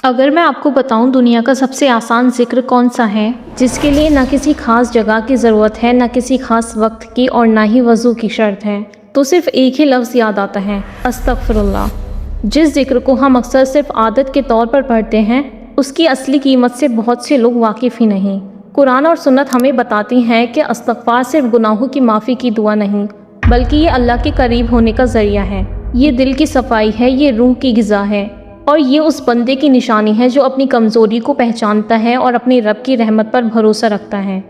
اگر میں آپ کو بتاؤں دنیا کا سب سے آسان ذکر کون سا ہے، جس کے لیے نہ کسی خاص جگہ کی ضرورت ہے، نہ کسی خاص وقت کی، اور نہ ہی وضو کی شرط ہے، تو صرف ایک ہی لفظ یاد آتا ہے، استغفر اللہ۔ جس ذکر کو ہم اکثر صرف عادت کے طور پر پڑھتے ہیں، اس کی اصلی قیمت سے بہت سے لوگ واقف ہی نہیں۔ قرآن اور سنت ہمیں بتاتی ہیں کہ استغفار صرف گناہوں کی معافی کی دعا نہیں، بلکہ یہ اللہ کے قریب ہونے کا ذریعہ ہے، یہ دل کی صفائی ہے، یہ روح کی غذا ہے، اور یہ اس بندے کی نشانی ہے جو اپنی کمزوری کو پہچانتا ہے اور اپنے رب کی رحمت پر بھروسہ رکھتا ہے۔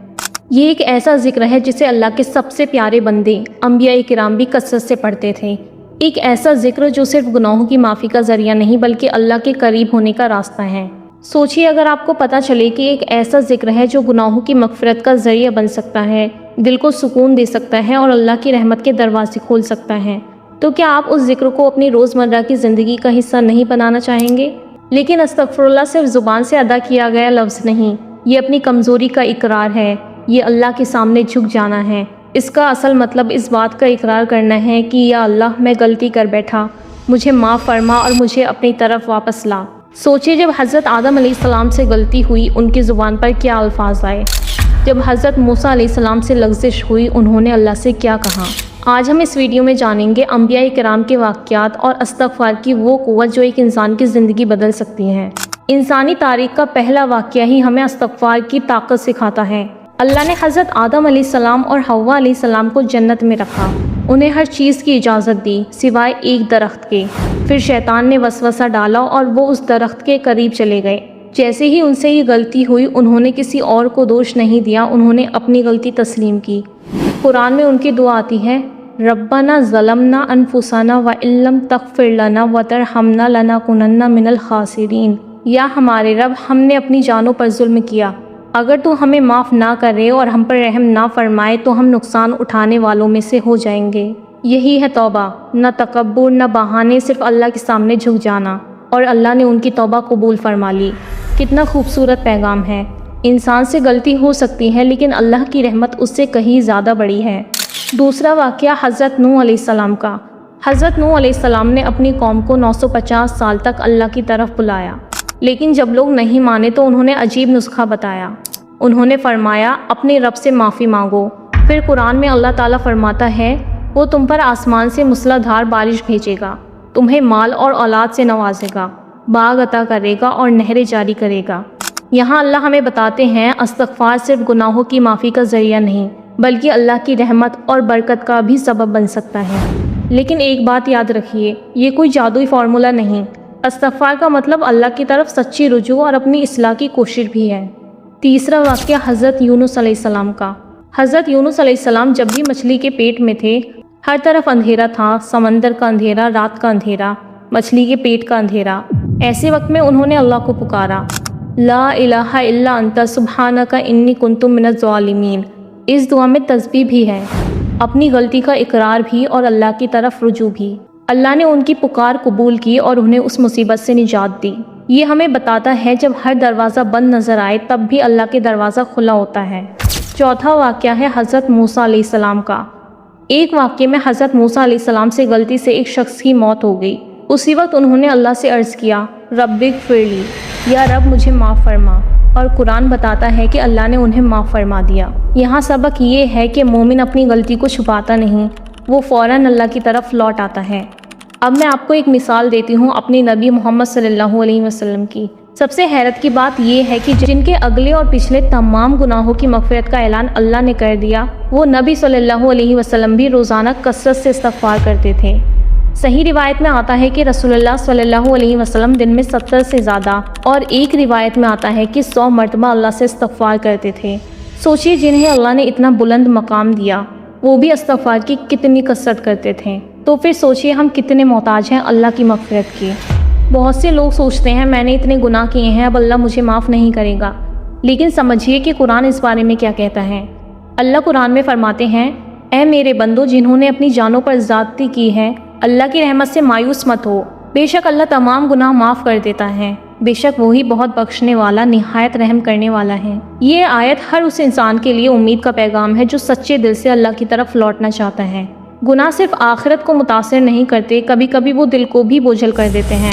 یہ ایک ایسا ذکر ہے جسے اللہ کے سب سے پیارے بندے انبیاء کرام بھی کثرت سے پڑھتے تھے، ایک ایسا ذکر جو صرف گناہوں کی معافی کا ذریعہ نہیں بلکہ اللہ کے قریب ہونے کا راستہ ہے۔ سوچئے اگر آپ کو پتہ چلے کہ ایک ایسا ذکر ہے جو گناہوں کی مغفرت کا ذریعہ بن سکتا ہے، دل کو سکون دے سکتا ہے اور اللہ کی رحمت کے دروازے کھول سکتا ہے، تو کیا آپ اس ذکر کو اپنی روزمرہ کی زندگی کا حصہ نہیں بنانا چاہیں گے؟ لیکن استغفر اللہ صرف زبان سے ادا کیا گیا لفظ نہیں، یہ اپنی کمزوری کا اقرار ہے، یہ اللہ کے سامنے جھک جانا ہے۔ اس کا اصل مطلب اس بات کا اقرار کرنا ہے کہ یا اللہ، میں غلطی کر بیٹھا، مجھے معاف فرما اور مجھے اپنی طرف واپس لا۔ سوچئے جب حضرت آدم علیہ السلام سے غلطی ہوئی، ان کی زبان پر کیا الفاظ آئے؟ جب حضرت موسیٰ علیہ السلام سے لغزش ہوئی، انہوں نے اللہ سے کیا کہا؟ آج ہم اس ویڈیو میں جانیں گے انبیاء کرام کے واقعات اور استغفار کی وہ قوت جو ایک انسان کی زندگی بدل سکتی ہے۔ انسانی تاریخ کا پہلا واقعہ ہی ہمیں استغفار کی طاقت سکھاتا ہے۔ اللہ نے حضرت آدم علیہ السلام اور حوا علیہ السلام کو جنت میں رکھا، انہیں ہر چیز کی اجازت دی سوائے ایک درخت کے۔ پھر شیطان نے وسوسہ ڈالا اور وہ اس درخت کے قریب چلے گئے۔ جیسے ہی ان سے یہ غلطی ہوئی، انہوں نے کسی اور کو دوش نہیں دیا، انہوں نے اپنی غلطی تسلیم کی۔ قرآن میں ان کی دعا آتی ہے، ربنا ظلمنا انفسنا وان لم تغفر لنا وترحمنا لنکونن من الخاسرین۔ یا ہمارے رب، ہم نے اپنی جانوں پر ظلم کیا، اگر تو ہمیں معاف نہ کرے اور ہم پر رحم نہ فرمائے تو ہم نقصان اٹھانے والوں میں سے ہو جائیں گے۔ یہی ہے توبہ، نہ تکبر، نہ بہانے، صرف اللہ کے سامنے جھک جانا، اور اللہ نے ان کی توبہ قبول فرما لی۔ کتنا خوبصورت پیغام ہے۔ انسان سے غلطی ہو سکتی ہے لیکن اللہ کی رحمت اس سے کہیں زیادہ بڑی ہے۔ دوسرا واقعہ حضرت نوح علیہ السلام کا۔ حضرت نوح علیہ السلام نے اپنی قوم کو 950 سال تک اللہ کی طرف بلایا، لیکن جب لوگ نہیں مانے تو انہوں نے عجیب نسخہ بتایا۔ انہوں نے فرمایا، اپنے رب سے معافی مانگو۔ پھر قرآن میں اللہ تعالیٰ فرماتا ہے، وہ تم پر آسمان سے موسلا دھار بارش بھیجے گا، تمہیں مال اور اولاد سے نوازے گا، باغ عطا کرے گا اور نہریں جاری کرے گا۔ یہاں اللہ ہمیں بتاتے ہیں استغفار صرف گناہوں کی معافی کا ذریعہ نہیں بلکہ اللہ کی رحمت اور برکت کا بھی سبب بن سکتا ہے۔ لیکن ایک بات یاد رکھیے، یہ کوئی جادوئی فارمولہ نہیں۔ استغفار کا مطلب اللہ کی طرف سچی رجوع اور اپنی اصلاح کی کوشش بھی ہے۔ تیسرا واقعہ حضرت یونس علیہ السلام کا۔ حضرت یونس علیہ السلام جب بھی مچھلی کے پیٹ میں تھے، ہر طرف اندھیرا تھا، سمندر کا اندھیرا، رات کا اندھیرا، مچھلی کے پیٹ کا اندھیرا۔ ایسے وقت میں انہوں نے اللہ کو پکارا، لا الہ الا انت سبحانک انی کنت من الظالمین۔ اس دعا میں تسبیح بھی ہے، اپنی غلطی کا اقرار بھی اور اللہ کی طرف رجوع بھی۔ اللہ نے ان کی پکار قبول کی اور انہیں اس مصیبت سے نجات دی۔ یہ ہمیں بتاتا ہے جب ہر دروازہ بند نظر آئے تب بھی اللہ کے دروازہ کھلا ہوتا ہے۔ چوتھا واقعہ ہے حضرت موسیٰ علیہ السلام کا۔ ایک واقعے میں حضرت موسیٰ علیہ السلام سے غلطی سے ایک شخص کی موت ہو گئی۔ اسی وقت انہوں نے اللہ سے عرض کیا، رب اغفر لی، یا رب مجھے معاف فرما، اور قرآن بتاتا ہے کہ اللہ نے انہیں معاف فرما دیا۔ یہاں سبق یہ ہے کہ مومن اپنی غلطی کو چھپاتا نہیں، وہ فوراً اللہ کی طرف لوٹ آتا ہے۔ اب میں آپ کو ایک مثال دیتی ہوں اپنے نبی محمد صلی اللہ علیہ وسلم کی۔ سب سے حیرت کی بات یہ ہے کہ جن کے اگلے اور پچھلے تمام گناہوں کی مغفرت کا اعلان اللہ نے کر دیا، وہ نبی صلی اللہ علیہ وسلم بھی روزانہ کثرت سے استغفار کرتے تھے۔ صحیح روایت میں آتا ہے کہ رسول اللہ صلی اللہ علیہ وسلم دن میں 70 سے زیادہ، اور ایک روایت میں آتا ہے کہ 100 مرتبہ اللہ سے استغفار کرتے تھے۔ سوچئے جنہیں اللہ نے اتنا بلند مقام دیا، وہ بھی استغفار کی کتنی کثرت کرتے تھے، تو پھر سوچئے ہم کتنے محتاج ہیں اللہ کی مغفرت کے۔ بہت سے لوگ سوچتے ہیں میں نے اتنے گناہ کیے ہیں، اب اللہ مجھے معاف نہیں کرے گا، لیکن سمجھیے کہ قرآن اس بارے میں کیا کہتا ہے۔ اللہ قرآن میں فرماتے ہیں، اے میرے بندو جنہوں نے اپنی جانوں پر زیادتی کی ہے، اللہ کی رحمت سے مایوس مت ہو، بے شک اللہ تمام گناہ معاف کر دیتا ہے، بے شک وہی بہت بخشنے والا، نہایت رحم کرنے والا ہے۔ یہ آیت ہر اس انسان کے لیے امید کا پیغام ہے جو سچے دل سے اللہ کی طرف لوٹنا چاہتا ہے۔ گناہ صرف آخرت کو متاثر نہیں کرتے، کبھی کبھی وہ دل کو بھی بوجھل کر دیتے ہیں۔